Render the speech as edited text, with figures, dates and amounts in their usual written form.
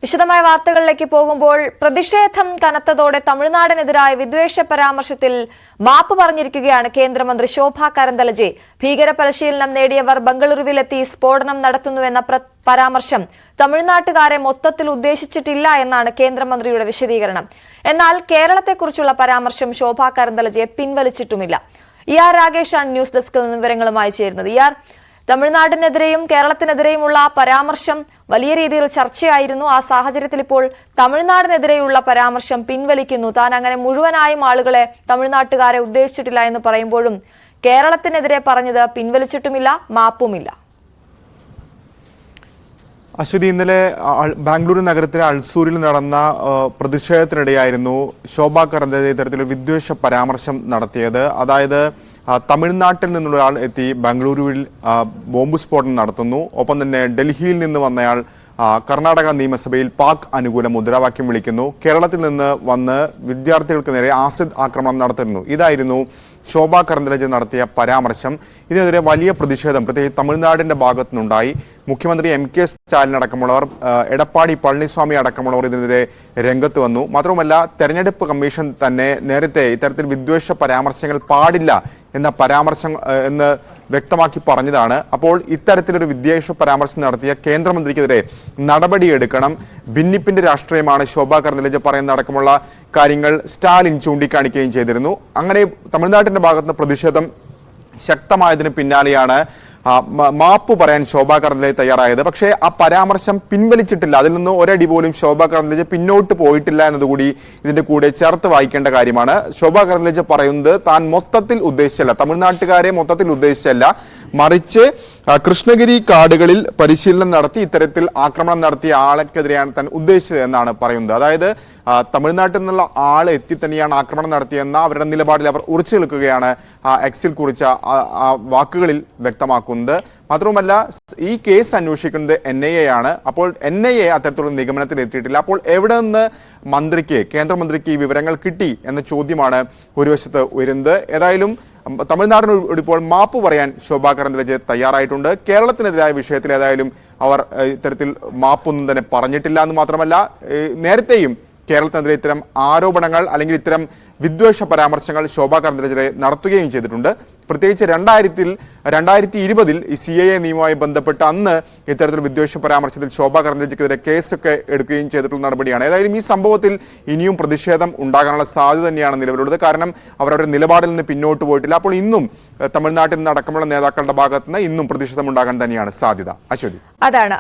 വിശദമായ വാർത്തകളിലേക്ക് പോകുമ്പോൾ പ്രതിഷേധം കനത്തതോടെ തമിഴ്നാടിനെതിരായ വിദ്വേഷ പരാമർശത്തിൽ മാപ്പ് പറഞ്ഞിരിക്കുകയാണ് കേന്ദ്രമന്ത്രി ശോഭാ കരന്തലജെ. ഭീകര പരിശീലനം നേടിയവർ ബംഗളൂരുവിലെത്തി സ്ഫോടനം നടത്തുന്നുവെന്ന പരാമർശം തമിഴ്നാട്ടുകാരെ മൊത്തത്തിൽ ഉദ്ദേശിച്ചിട്ടില്ല എന്നാണ് കേന്ദ്രമന്ത്രിയുടെ വിശദീകരണം. എന്നാൽ കേരളത്തെക്കുറിച്ചുള്ള പരാമർശം ശോഭാ കരന്തലജെ പിൻവലിച്ചിട്ടുമില്ല. രാകേഷാണ് ന്യൂസ് ഡെസ്കിൽ നിന്ന് വിവരങ്ങളുമായി ചേരുന്നത്. തമിഴ്നാടിനെതിരെയും കേരളത്തിനെതിരെയുമുള്ള പരാമർശം വലിയ രീതിയിൽ ചർച്ചയായിരുന്നു. ആ സാഹചര്യത്തിൽ ഇപ്പോൾ തമിഴ്നാടിനെതിരെയുള്ള പരാമർശം പിൻവലിക്കുന്നു. താൻ അങ്ങനെ മുഴുവനായും ആളുകളെ തമിഴ്നാട്ടുകാരെ ഉദ്ദേശിച്ചിട്ടില്ല എന്ന് പറയുമ്പോഴും കേരളത്തിനെതിരെ പറഞ്ഞത് പിൻവലിച്ചിട്ടുമില്ല, മാപ്പുമില്ല. അശ്വതി, ഇന്നലെ ബാംഗ്ലൂരു നഗരത്തിലെ അൾസൂരിൽ നടന്ന പ്രതിഷേധത്തിനിടെയായിരുന്നു ശോഭാ കരന്തലജെ ഇത്തരത്തിലൊരു വിദ്വേഷ പരാമർശം നടത്തിയത്. അതായത് തമിഴ്നാട്ടിൽ നിന്നുള്ള ഒരാൾ എത്തി ബാംഗ്ലൂരുവിൽ ബോംബ് സ്ഫോടനം നടത്തുന്നു. ഒപ്പം തന്നെ ഡൽഹിയിൽ നിന്ന് വന്നയാൾ കർണാടക നിയമസഭയിൽ പാക് അനുകൂല മുദ്രാവാക്യം വിളിക്കുന്നു. കേരളത്തിൽ നിന്ന് വന്ന് വിദ്യാർത്ഥികൾക്ക് നേരെ ആസിഡ് ആക്രമണം നടത്തുന്നു. ഇതായിരുന്നു ശോഭാ കരന്തലജെ നടത്തിയ പരാമർശം. ഇതിനെതിരെ വലിയ പ്രതിഷേധം പ്രത്യേകിച്ച് തമിഴ്നാടിന്റെ ഭാഗത്തുനിന്നുണ്ടായി. മുഖ്യമന്ത്രി MK സ്റ്റാലിൻ അടക്കമുള്ളവർ, എടപ്പാടി പളനിസ്വാമി അടക്കമുള്ളവർ ഇതിനെതിരെ രംഗത്ത് വന്നു. മാത്രവുമല്ല, തെരഞ്ഞെടുപ്പ് കമ്മീഷൻ തന്നെ നേരത്തെ ഇത്തരത്തിൽ വിദ്വേഷ പരാമർശങ്ങൾ പാടില്ല എന്ന പരാമർശം എന്ന് വ്യക്തമാക്കി പറഞ്ഞതാണ്. അപ്പോൾ ഇത്തരത്തിലൊരു വിദ്വേഷ പരാമർശം നടത്തിയ കേന്ദ്രമന്ത്രിക്കെതിരെ നടപടിയെടുക്കണം. ഭിന്നിപ്പിന്റെ രാഷ്ട്രീയമാണ് ശോഭാ കരന്തലജെ പറയുന്ന അടക്കമുള്ള കാര്യങ്ങൾ സ്റ്റാലിൻ ചൂണ്ടിക്കാണിക്കുകയും ചെയ്തിരുന്നു. അങ്ങനെ തമിഴ്നാട്ടിന്റെ ഭാഗത്തുനിന്ന് പ്രതിഷേധം ശക്തമായതിന് പിന്നാലെയാണ് മാപ്പ് പറയാൻ ശോഭാ കരന്തലജെ തയ്യാറായത്. പക്ഷേ ആ പരാമർശം പിൻവലിച്ചിട്ടില്ല. അതിൽ നിന്ന് ഒരടി പോലും ശോഭാ കരന്തലജെ പിന്നോട്ട് പോയിട്ടില്ല എന്നതുകൂടി ഇതിന്റെ കൂടെ ചേർത്ത് വായിക്കേണ്ട കാര്യമാണ്. ശോഭാ കരന്തലജെ പറയുന്നത് താൻ മൊത്തത്തിൽ ഉദ്ദേശിച്ചല്ല, തമിഴ്നാട്ടുകാരെ മൊത്തത്തിൽ ഉദ്ദേശിച്ചല്ല, മറിച്ച് കൃഷ്ണഗിരി കാടുകളിൽ പരിശീലനം നടത്തി ഇത്തരത്തിൽ ആക്രമണം നടത്തിയ ആൾക്കെതിരെയാണ് താൻ ഉദ്ദേശിച്ചത് എന്നാണ് പറയുന്നത്. അതായത് തമിഴ്നാട്ടിൽ നിന്നുള്ള ആൾ എത്തി തന്നെയാണ് ആക്രമണം നടത്തിയെന്ന അവരുടെ നിലപാടിൽ അവർ ഉറച്ചു നിൽക്കുകയാണ് എക്സിൽ കുറിച്ച വാക്കുകളിൽ വ്യക്തമാക്കുന്നത്. മാത്രവുമല്ല, ഈ കേസ് അന്വേഷിക്കുന്നത് NIA ആണ്. അപ്പോൾ NIA അത്തരത്തിലുള്ള നിഗമനത്തിൽ എത്തിയിട്ടില്ല. അപ്പോൾ എവിടെ നിന്ന് കേന്ദ്രമന്ത്രിക്ക് ഈ വിവരങ്ങൾ കിട്ടി എന്ന ചോദ്യമാണ് ഒരു വശത്ത് ഉയരുന്നത്. ഏതായാലും തമിഴ്നാടിനോട് ഇപ്പോൾ മാപ്പ് പറയാൻ ശോഭാ കരന്തലജെ തയ്യാറായിട്ടുണ്ട്. കേരളത്തിനെതിരായ വിഷയത്തിൽ ഏതായാലും അവർ ഇത്തരത്തിൽ മാപ്പൊന്നും തന്നെ പറഞ്ഞിട്ടില്ല എന്ന് മാത്രമല്ല, നേരത്തെയും കേരളത്തിനെതിരെ ഇത്തരം ആരോപണങ്ങൾ അല്ലെങ്കിൽ ഇത്തരം വിദ്വേഷ പരാമർശങ്ങൾ ശോഭാ കരന്തലജെ നടത്തുകയും ചെയ്തിട്ടുണ്ട്. പ്രത്യേകിച്ച് 2020 ഈ CAA നിയമവുമായി ബന്ധപ്പെട്ട് അന്ന് ഇത്തരത്തിൽ വിദ്വേഷ പരാമർശത്തിൽ ശോഭാ കരന്തലജെക്കെതിരെ കേസൊക്കെ എടുക്കുകയും ചെയ്തിട്ടുള്ള നടപടിയാണ്. ഏതായാലും ഈ സംഭവത്തിൽ ഇനിയും പ്രതിഷേധം ഉണ്ടാകാനുള്ള സാധ്യത തന്നെയാണ് നിലവിലുള്ളത്. കാരണം അവരവരുടെ നിലപാടിൽ നിന്ന് പിന്നോട്ട് പോയിട്ടില്ല. അപ്പോൾ ഇന്നും തമിഴ്നാട്ടിൽ നിന്ന് അടക്കമുള്ള നേതാക്കളുടെ ഭാഗത്ത് നിന്ന് ഇന്നും പ്രതിഷേധം ഉണ്ടാകാൻ തന്നെയാണ് സാധ്യത. അശ്വതി, അതാണ്